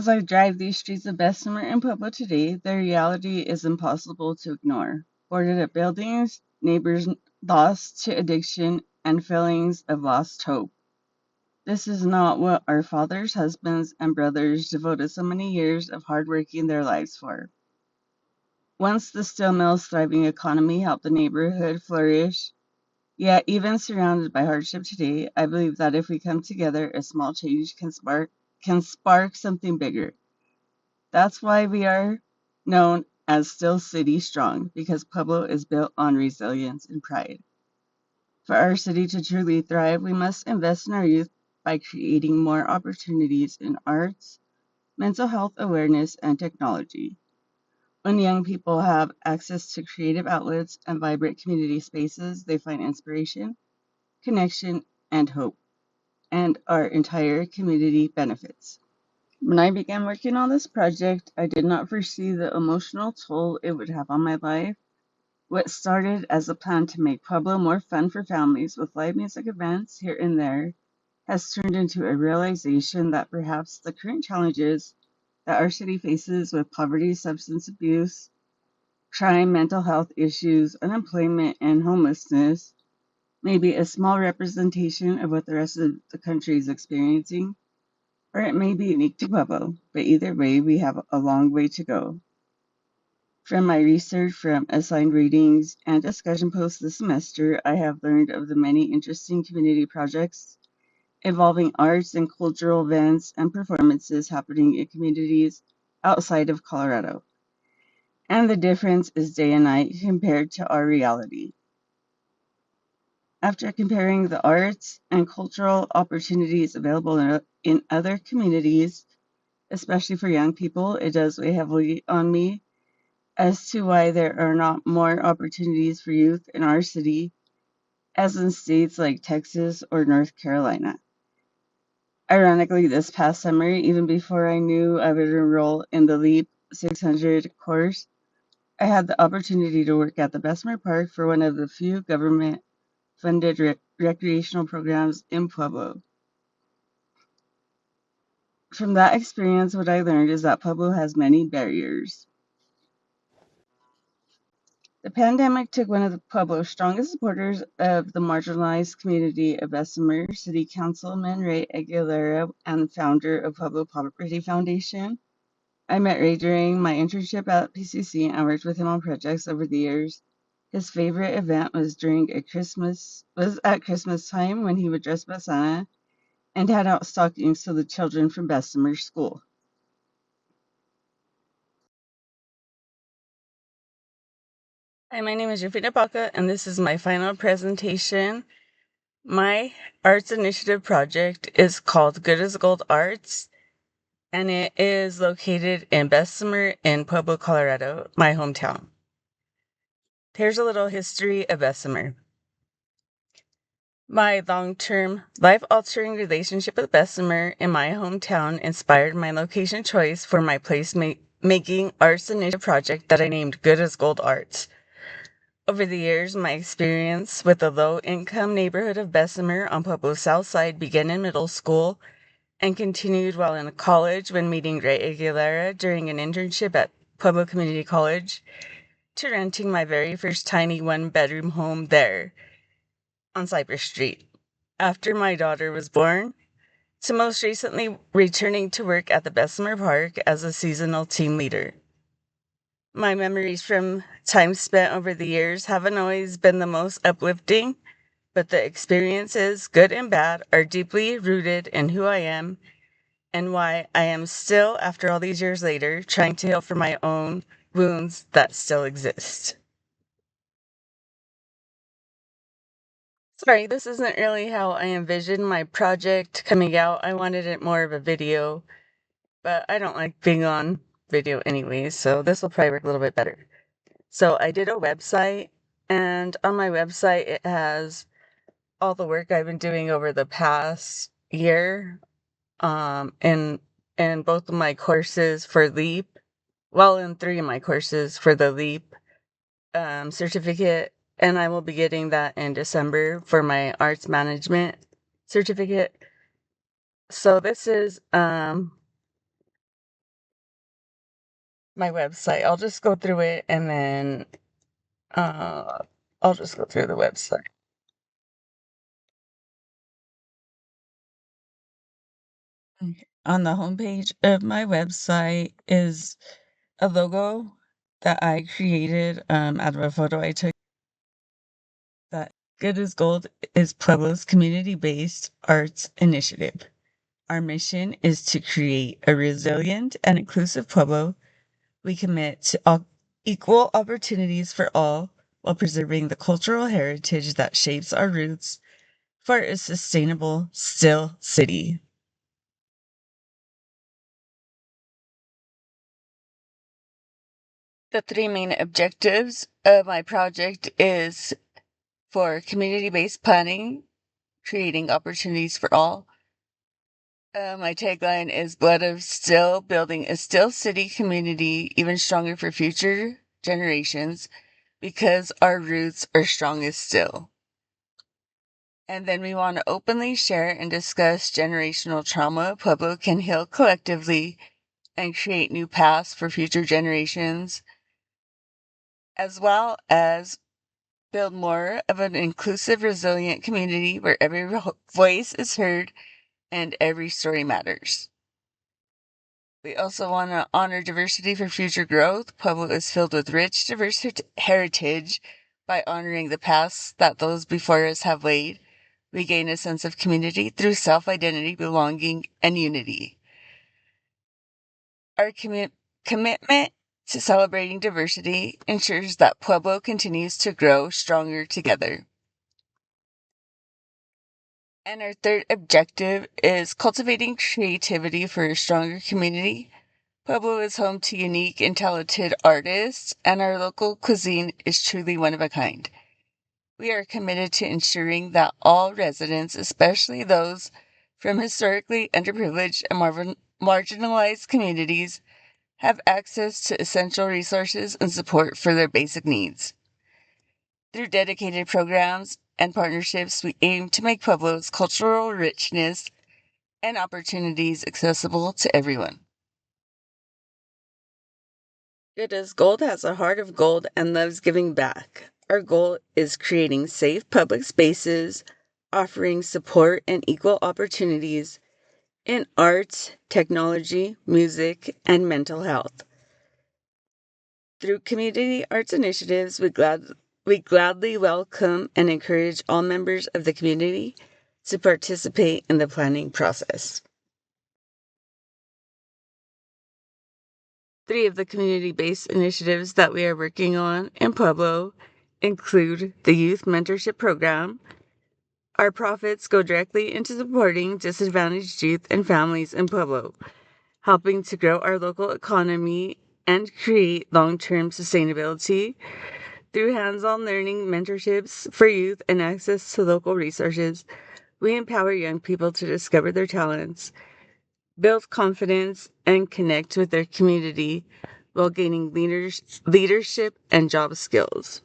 As I drive these streets of Bessemer and Pueblo today, the reality is impossible to ignore. Boarded up buildings, neighbors lost to addiction, and feelings of lost hope. This is not what our fathers, husbands, and brothers devoted so many years of hard working their lives for. Once the steel mill's thriving economy helped the neighborhood flourish, yet even surrounded by hardship today, I believe that if we come together, a small change can spark something bigger. That's why we are known as Still City Strong, because Pueblo is built on resilience and pride. For our city to truly thrive, we must invest in our youth by creating more opportunities in arts, mental health awareness, and technology. When young people have access to creative outlets and vibrant community spaces, they find inspiration, connection, and hope, and our entire community benefits. When I began working on this project, I did not foresee the emotional toll it would have on my life. What started as a plan to make Pueblo more fun for families with live music events here and there has turned into a realization that perhaps the current challenges that our city faces with poverty, substance abuse, crime, mental health issues, unemployment, and homelessness may be a small representation of what the rest of the country is experiencing, or it may be unique to Pueblo, but either way, we have a long way to go. From my research, from assigned readings, and discussion posts this semester, I have learned of the many interesting community projects involving arts and cultural events and performances happening in communities outside of Colorado. And the difference is day and night compared to our reality. After comparing the arts and cultural opportunities available in other communities, especially for young people, it does weigh heavily on me as to why there are not more opportunities for youth in our city as in states like Texas or North Carolina. Ironically, this past summer, even before I knew I would enroll in the LEAP 600 course, I had the opportunity to work at the Bessemer Park for one of the few government-funded recreational programs in Pueblo. From that experience, what I learned is that Pueblo has many barriers. The pandemic took one of the Pueblo's strongest supporters of the marginalized community of Bessemer, City Councilman Ray Aguilera, and founder of Pueblo Poverty Foundation. I met Ray during my internship at PCC and worked with him on projects over the years. His favorite event was at Christmas time when he would dress up as Santa and hand out stockings to the children from Bessemer School. Hi, my name is Jufina Baca, and this is my final presentation. My arts initiative project is called Good as Gold Arts, and it is located in Bessemer in Pueblo, Colorado, my hometown. Here's a little history of Bessemer. My long-term, life-altering relationship with Bessemer in my hometown inspired my location choice for my place-making arts initiative project that I named Good as Gold Arts. Over the years, my experience with the low-income neighborhood of Bessemer on Pueblo's south side began in middle school and continued while in college when meeting Ray Aguilera during an internship at Pueblo Community College to renting my very first tiny one-bedroom home there on Cypress Street. After my daughter was born, to most recently returning to work at the Bessemer Park as a seasonal team leader. My memories from time spent over the years haven't always been the most uplifting, but the experiences, good and bad, are deeply rooted in who I am and why I am still, after all these years later, trying to heal from my own wounds that still exist. Sorry, this isn't really how I envisioned my project coming out. I wanted it more of a video, but I don't like being on video anyways, so this will probably work a little bit better. So I did a website, and on my website it has all the work I've been doing over the past year, in both of my courses for LEAP, well, in 3 of my courses for the LEAP certificate, and I will be getting that in December for my arts management certificate. So this is my website. I'll just go through it and then I'll just go through the website. On the homepage of my website is a logo that I created out of a photo I took. That Good as Gold is Pueblo's community-based arts initiative. Our mission is to create a resilient and inclusive Pueblo. We commit to equal opportunities for all while preserving the cultural heritage that shapes our roots for a sustainable, still city. The three main objectives of my project is for community-based planning, creating opportunities for all. My tagline is Blood of Still, building a still city community even stronger for future generations because our roots are strongest still. And then we want to openly share and discuss generational trauma Pueblo can heal collectively and create new paths for future generations, as well as build more of an inclusive, resilient community where every voice is heard and every story matters. We also want to honor diversity for future growth. Pueblo is filled with rich, diverse heritage. By honoring the paths that those before us have laid, we gain a sense of community through self-identity, belonging, and unity. Our commitment to celebrating diversity ensures that Pueblo continues to grow stronger together. And our third objective is cultivating creativity for a stronger community. Pueblo is home to unique and talented artists, and our local cuisine is truly one of a kind. We are committed to ensuring that all residents, especially those from historically underprivileged and marginalized communities, have access to essential resources and support for their basic needs. Through dedicated programs and partnerships, we aim to make Pueblo's cultural richness and opportunities accessible to everyone. Good as Gold has a heart of gold and loves giving back. Our goal is creating safe public spaces, offering support and equal opportunities in arts, technology, music, and mental health. Through community arts initiatives, we gladly welcome and encourage all members of the community to participate in the planning process. 3 of the community-based initiatives that we are working on in Pueblo include the Youth Mentorship Program. Our profits go directly into supporting disadvantaged youth and families in Pueblo, helping to grow our local economy and create long-term sustainability. Through hands-on learning, mentorships for youth, and access to local resources, we empower young people to discover their talents, build confidence, and connect with their community while gaining leadership and job skills.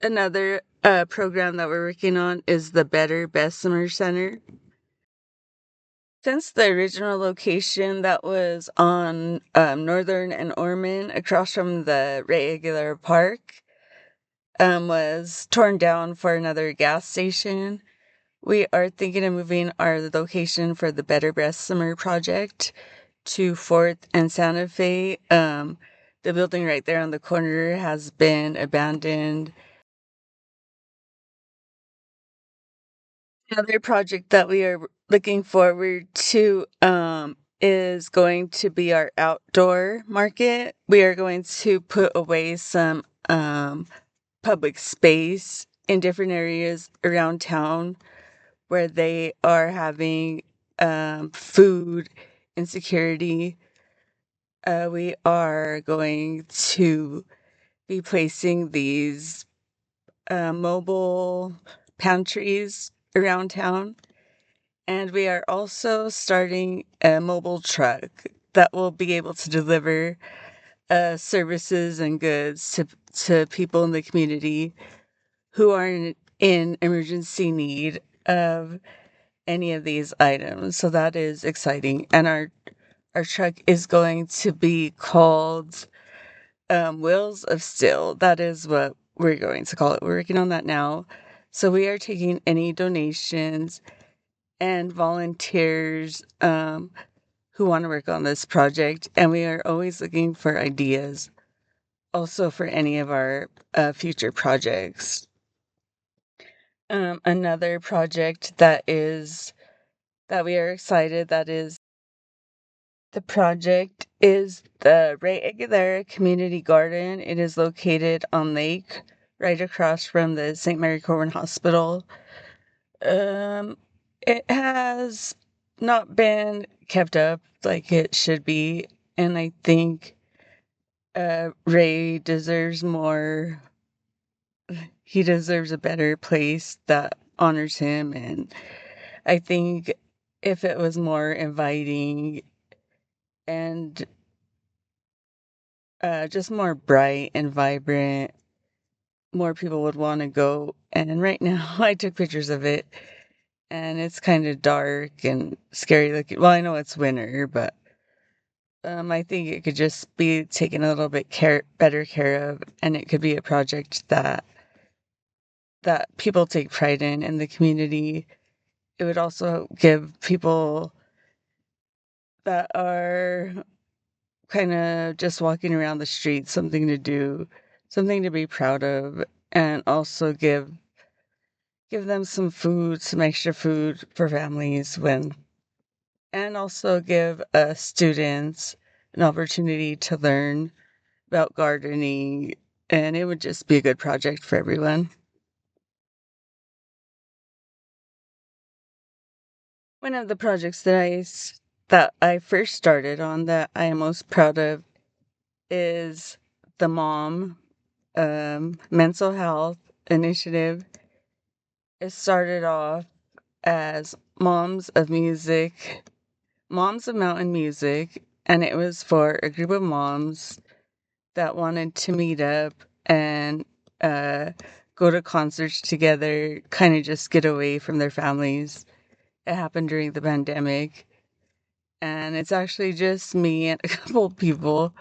Another program that we're working on is the Better Bessemer Center. Since the original location that was on Northern and Ormond across from the Ray Aguilera Park was torn down for another gas station, we are thinking of moving our location for the Better Bessemer project to 4th and Santa Fe. The building right there on the corner has been abandoned. Another project that we are looking forward to is going to be our outdoor market. We are going to put away some public space in different areas around town where they are having food insecurity. We are going to be placing these mobile pantries around town. And we are also starting a mobile truck that will be able to deliver services and goods to people in the community who are in emergency need of any of these items. So that is exciting. And our Our truck is going to be called Wheels of Steel. That is what we're going to call it. We're working on that now. So we are taking any donations and volunteers who want to work on this project. And we are always looking for ideas also for any of our future projects. Another project that we are excited that is the project is the Ray Aguilera Community Garden. It is located on Lake, right across from the St. Mary Corwin Hospital. It has not been kept up like it should be, and I think Ray deserves more. He deserves a better place that honors him, and I think if it was more inviting and just more bright and vibrant, more people would want to go. And right now, I took pictures of it, and it's kind of dark and scary looking. Well, I know it's winter, but I think it could just be taken a little bit better care of, and it could be a project that people take pride in the community. It would also give people that are kind of just walking around the street something to do, something to be proud of, and also give them some food, some extra food for families and also give students an opportunity to learn about gardening, and it would just be a good project for everyone. One of the projects that I first started on that I am most proud of is the mom mental health initiative. It started off as Moms of Mountain Music, and it was for a group of moms that wanted to meet up and uh, go to concerts together, kind of just get away from their families. It happened during the pandemic, and it's actually just me and a couple of people,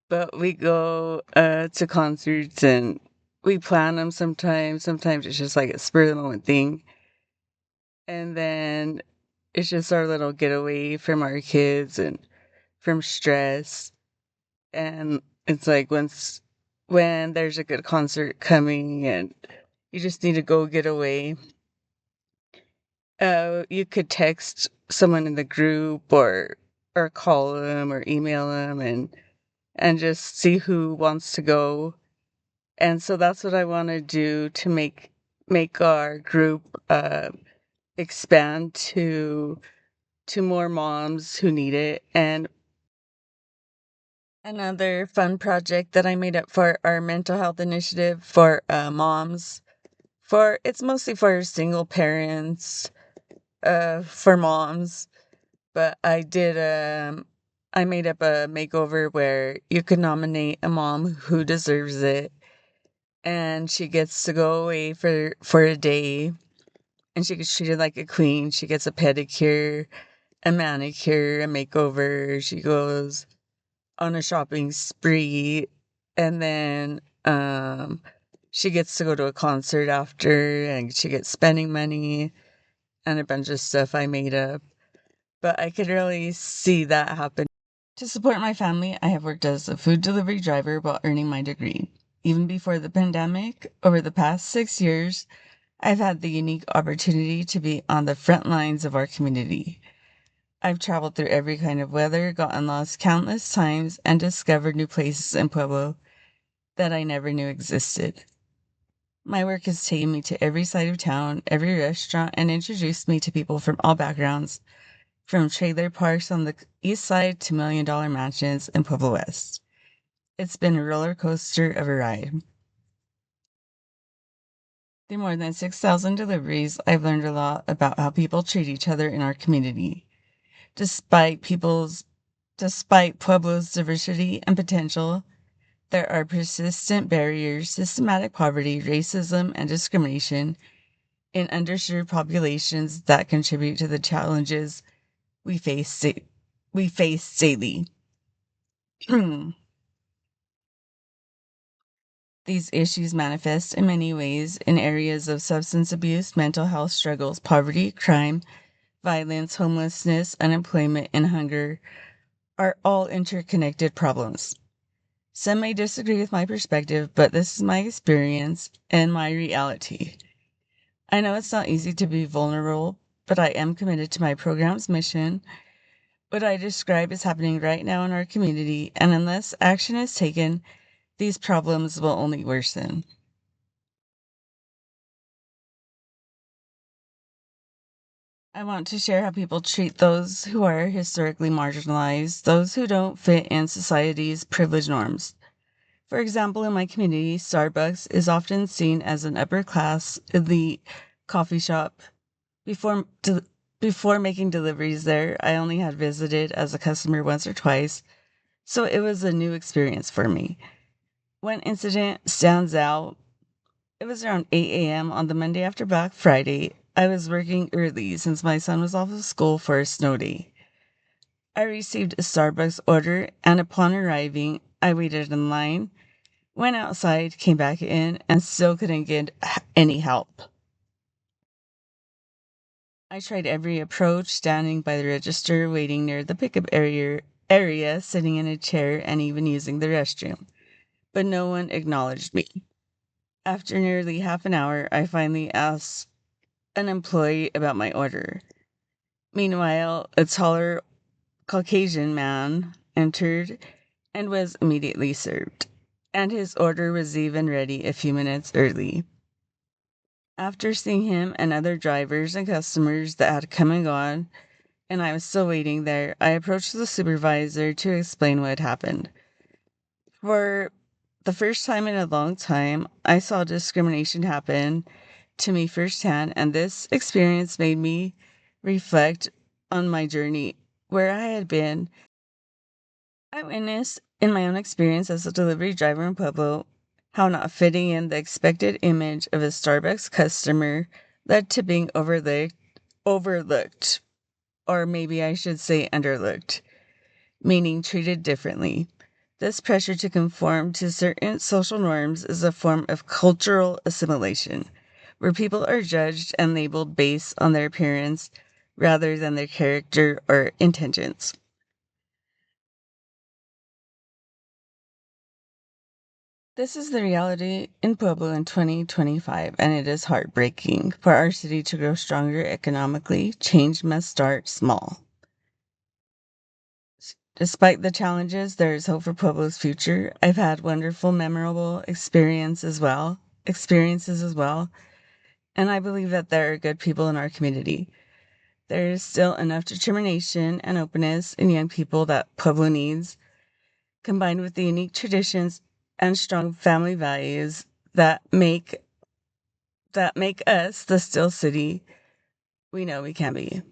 but we go to concerts and we plan them sometimes. Sometimes it's just like a spur of the moment thing. And then it's just our little getaway from our kids and from stress. And it's like when there's a good concert coming and you just need to go get away. You could text someone in the group or call them or email them and just see who wants to go. And so that's what I want to do to make our group expand to more moms who need it. And another fun project that I made up for our mental health initiative for moms. For it's mostly for single parents, for moms. But I made up a makeover where you could nominate a mom who deserves it, and she gets to go away for a day, and she gets treated like a queen. She gets a pedicure, a manicure, a makeover. She goes on a shopping spree, and then she gets to go to a concert after, and she gets spending money and a bunch of stuff I made up. But I could really see that happen. To support my family, I have worked as a food delivery driver while earning my degree. Even before the pandemic, over the past 6 years, I've had the unique opportunity to be on the front lines of our community. I've traveled through every kind of weather, gotten lost countless times, and discovered new places in Pueblo that I never knew existed. My work has taken me to every side of town, every restaurant, and introduced me to people from all backgrounds, from trailer parks on the east side to million-dollar mansions in Pueblo West. It's been a roller coaster of a ride. Through more than 6,000 deliveries, I've learned a lot about how people treat each other in our community. Despite Pueblo's diversity and potential, there are persistent barriers, systematic poverty, racism, and discrimination in underserved populations that contribute to the challenges we face we face daily. These issues manifest in many ways in areas of substance abuse, mental health struggles, poverty, crime, violence, homelessness, unemployment, and hunger are all interconnected problems. Some may disagree with my perspective, but this is my experience and my reality. I know it's not easy to be vulnerable, but I am committed to my program's mission. What I describe is happening right now in our community, and unless action is taken, these problems will only worsen. I want to share how people treat those who are historically marginalized, those who don't fit in society's privilege norms. For example, in my community, Starbucks is often seen as an upper class, elite coffee shop. Before, before making deliveries there, I only had visited as a customer once or twice, so it was a new experience for me. One incident stands out. It was around 8 a.m. on the Monday after Black Friday. I was working early since my son was off of school for a snow day. I received a Starbucks order, and upon arriving, I waited in line, went outside, came back in, and still couldn't get any help. I tried every approach, standing by the register, waiting near the pickup area, sitting in a chair, and even using the restroom. But no one acknowledged me. After nearly half an hour, I finally asked an employee about my order. Meanwhile, a taller Caucasian man entered and was immediately served, and his order was even ready a few minutes early. After seeing him and other drivers and customers that had come and gone, and I was still waiting there, I approached the supervisor to explain what had happened. For the first time in a long time, I saw discrimination happen to me firsthand, and this experience made me reflect on my journey, where I had been. I witnessed in my own experience as a delivery driver in Pueblo how not fitting in the expected image of a Starbucks customer led to being overlooked, or maybe I should say underlooked, meaning treated differently. This pressure to conform to certain social norms is a form of cultural assimilation, where people are judged and labeled based on their appearance rather than their character or intentions. This is the reality in Pueblo in 2025, and it is heartbreaking. For our city to grow stronger economically, change must start small. Despite the challenges, there is hope for Pueblo's future. I've had wonderful, memorable experiences as well, and I believe that there are good people in our community. There is still enough determination and openness in young people that Pueblo needs, combined with the unique traditions and strong family values that make us the still city we know we can be.